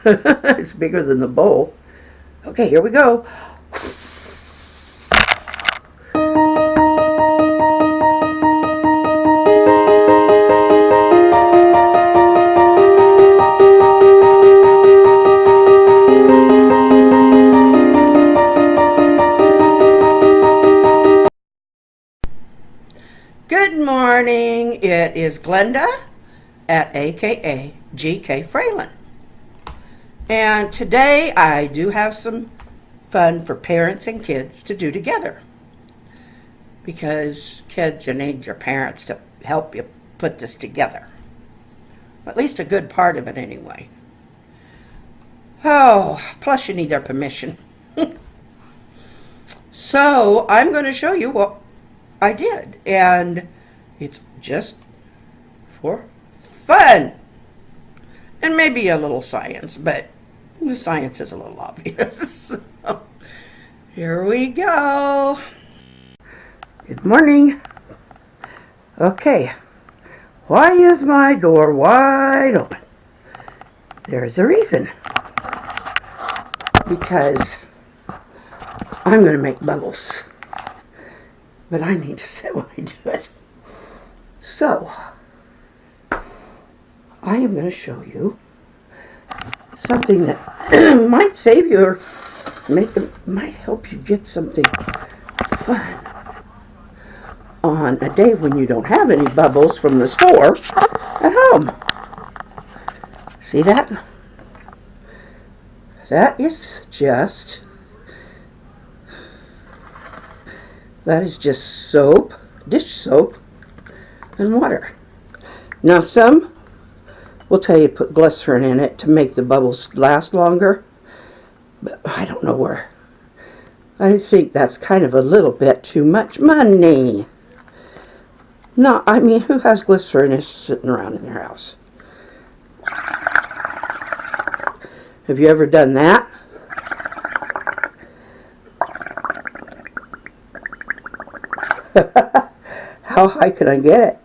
It's bigger than the bowl. Okay, here we go. Good morning. It is Glenda at AKA GK Fralin. And today I do have some fun for parents and kids to do together. Because kids, you need your parents to help you put this together. At least a good part of it anyway. Oh, plus you need their permission. So I'm going to show you what I did. And it's just for fun. And maybe a little science, but the science is a little obvious. So, here we go. Good morning. Okay. Why is my door wide open? There's a reason. Because I'm going to make bubbles. But I need to sit when I do it. So, I am going to show you something that might save you or might help you get something fun on a day when you don't have any bubbles from the store at home. See that? That is just soap, dish soap, and water. Now some will tell you to put glycerin in it to make the bubbles last longer, but I don't know where. I think that's kind of a little bit too much money. No, I mean, who has glycerin sitting around in their house? Have you ever done that? How high can I get it?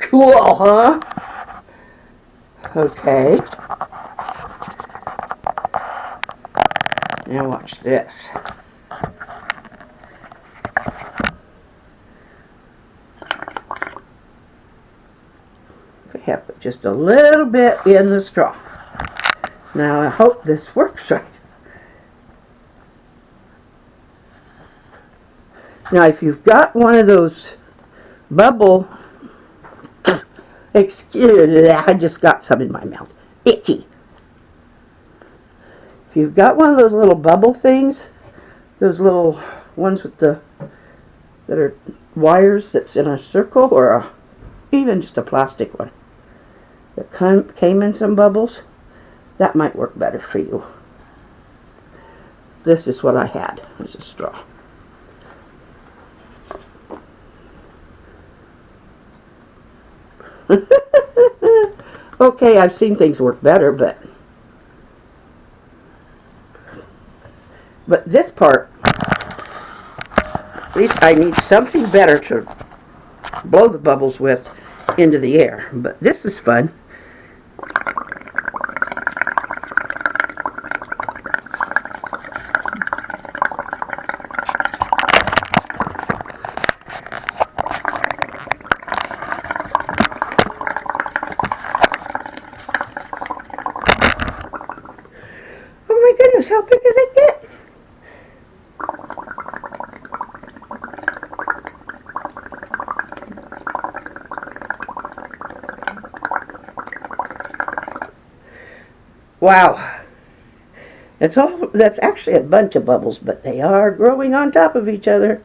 Cool, huh? Okay. Now watch this. I have put just a little bit in the straw. Now I hope this works right. Now if you've got one of those bubble, excuse me, I just got some in my mouth. Icky. If you've got one of those little bubble things, those little ones with that are wires that's in a circle, or even just a plastic one that came in some bubbles, that might work better for you. This is what I had as a straw. Okay, I've seen things work better, but this part, at least I need something better to blow the bubbles with into the air. But this is fun. Oh my goodness, how big does it get? Wow. That's actually a bunch of bubbles, but they are growing on top of each other.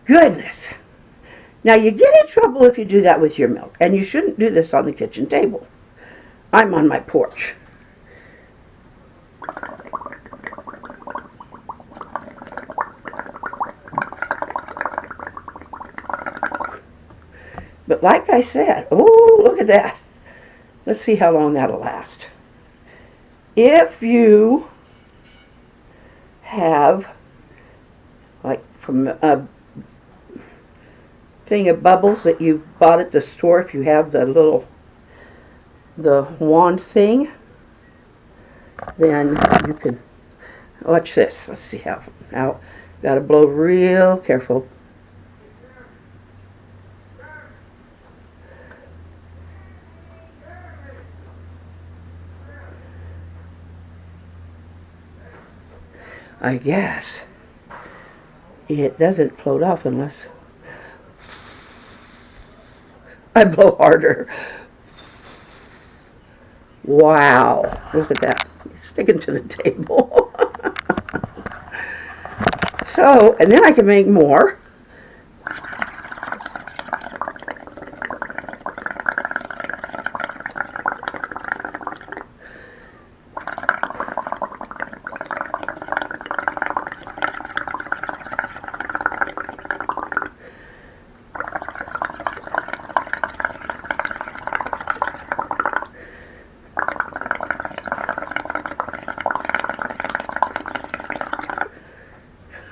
Goodness. Now you get in trouble if you do that with your milk, and you shouldn't do this on the kitchen table. I'm on my porch. But like I said, oh, look at that. Let's see how long that'll last. If you have, like from a thing of bubbles that you bought at the store, if you have the wand thing, then you can, watch this. Let's see how, now, gotta blow real careful. I guess it doesn't float off unless I blow harder. Wow, look at that. It's sticking to the table. So, and then I can make more.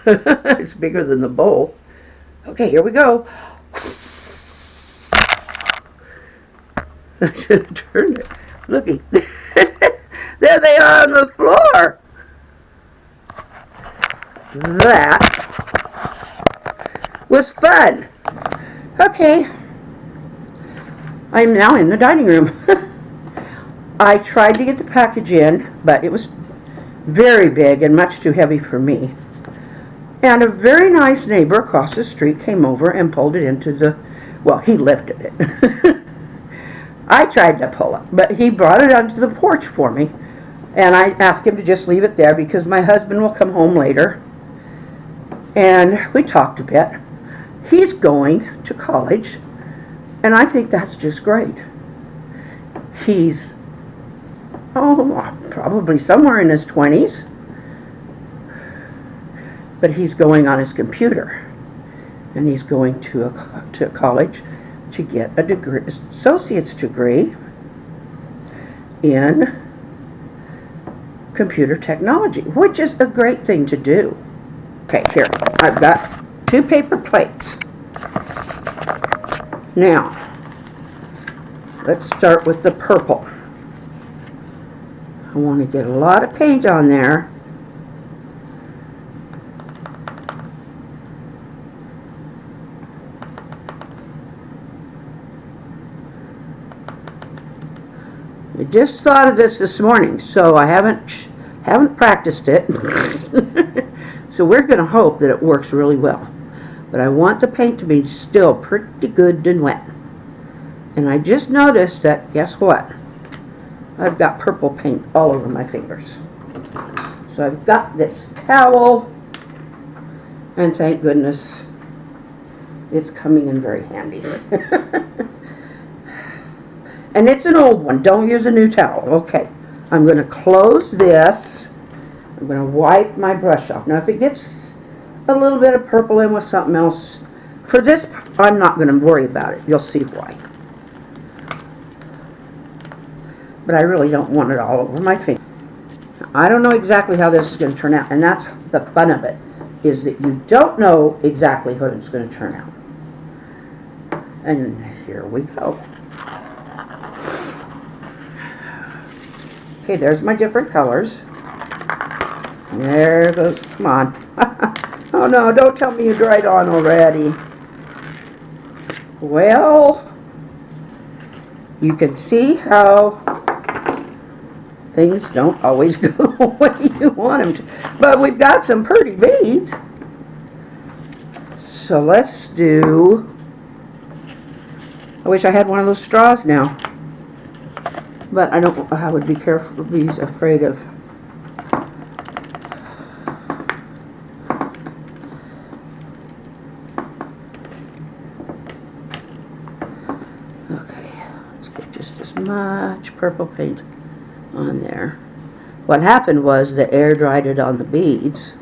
It's bigger than the bowl. Okay, here we go. I should have turned it. Looky. There they are on the floor. That was fun. Okay. I'm now in the dining room. I tried to get the package in, but it was very big and much too heavy for me. And a very nice neighbor across the street came over and pulled it into the, well, he lifted it. I tried to pull it, but he brought it onto the porch for me. And I asked him to just leave it there because my husband will come home later. And we talked a bit. He's going to college, and I think that's just great. He's, probably somewhere in his 20s. But he's going on his computer, and he's going to college to get a degree, associate's degree in computer technology, which is a great thing to do. Okay, here, I've got 2 paper plates. Now, let's start with the purple. I want to get a lot of paint on there. I just thought of this morning, so I haven't practiced it. So we're going to hope that it works really well. But I want the paint to be still pretty good and wet. And I just noticed that, guess what? I've got purple paint all over my fingers. So I've got this towel, and thank goodness it's coming in very handy. And it's an old one. Don't use a new towel. Okay. I'm going to close this. I'm going to wipe my brush off. Now, if it gets a little bit of purple in with something else, for this, I'm not going to worry about it. You'll see why. But I really don't want it all over my finger. I don't know exactly how this is going to turn out. And that's the fun of it, is that you don't know exactly how it's going to turn out. And here we go. Okay, there's my different colors. There goes, come on. Oh no, don't tell me you dried on already. Well, you can see how things don't always go the way you want them to. But we've got some pretty beads. So let's do, I wish I had one of those straws now. But I don't, I would be careful, be afraid of. Okay, let's get just as much purple paint on there. What happened was the air dried it on the beads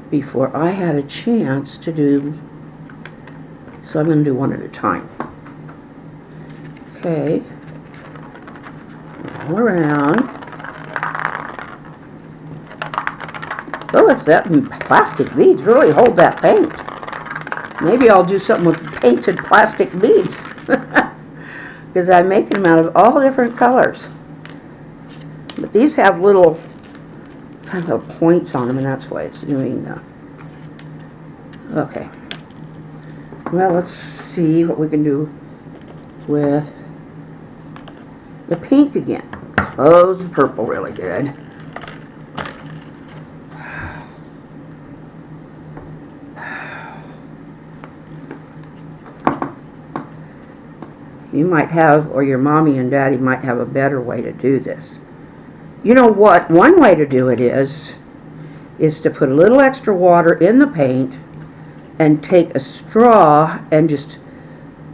before I had a chance to do, so I'm going to do one at a time. Okay. all around. Oh, if that plastic beads really hold that paint. Maybe I'll do something with painted plastic beads. Because I'm making them out of all different colors. But these have little kind of points on them, and that's why it's doing that. Okay. Well, let's see what we can do with the pink again. Close the purple really good. You might have, or your mommy and daddy might have a better way to do this. You know what? One way to do it is to put a little extra water in the paint and take a straw and just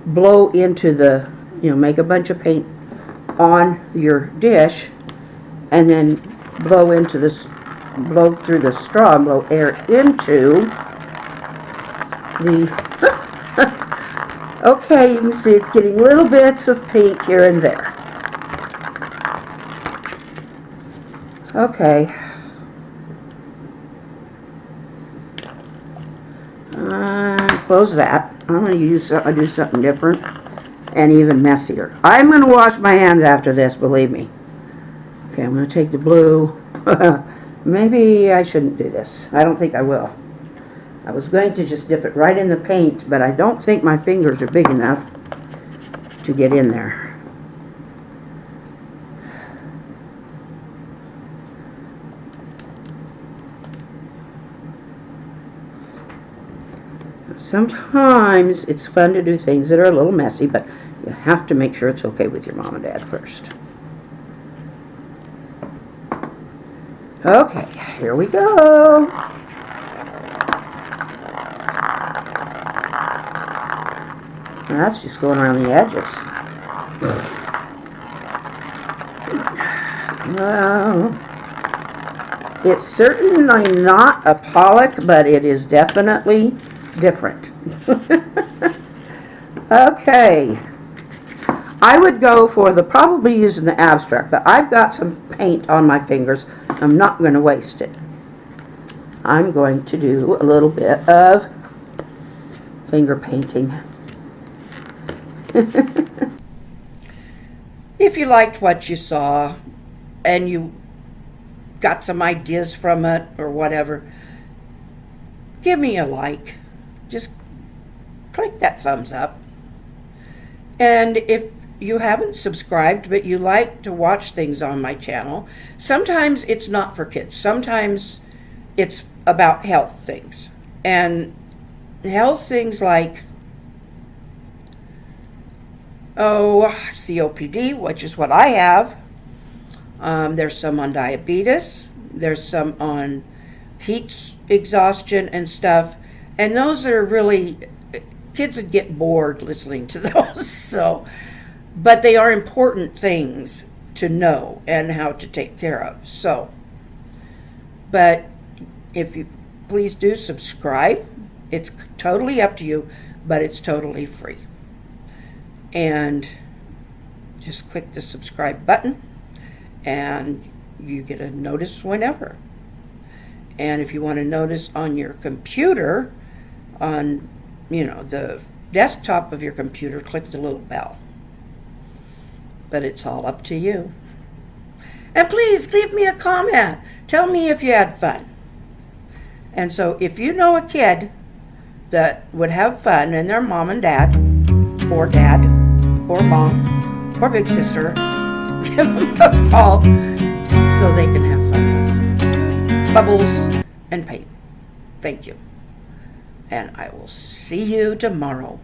blow into the, make a bunch of paint on your dish, and then blow through the straw and blow air into the okay, you can see it's getting little bits of paint here and there. Okay. Close that. I'm going to do something different and even messier. I'm going to wash my hands after this, believe me. Okay, I'm going to take the blue. Maybe I shouldn't do this. I don't think I will. I was going to just dip it right in the paint, but I don't think my fingers are big enough to get in there. Sometimes it's fun to do things that are a little messy, but you have to make sure it's okay with your mom and dad first. Okay, here we go. That's just going around the edges. Well, it's certainly not a Pollock, but it is definitely different. Okay. I would go for probably using the abstract, but I've got some paint on my fingers. I'm not going to waste it. I'm going to do a little bit of finger painting. If you liked what you saw and you got some ideas from it or whatever, give me a like. Just click that thumbs up. And if you haven't subscribed but you like to watch things on my channel, sometimes it's not for kids. Sometimes it's about health things. And health things like COPD, which is what I have. There's some on diabetes. There's some on heat exhaustion and stuff. And those are really, kids would get bored listening to those. So, but they are important things to know and how to take care of. So, but if you please do subscribe. It's totally up to you, but it's totally free. And just click the subscribe button and you get a notice whenever. And if you want to notice on your computer, on the desktop of your computer, click the little bell. But it's all up to you. And please leave me a comment. Tell me if you had fun. And so if you know a kid that would have fun and their mom and dad or mom or big sister, give them a call so they can have fun with bubbles and paint. Thank you. And I will see you tomorrow.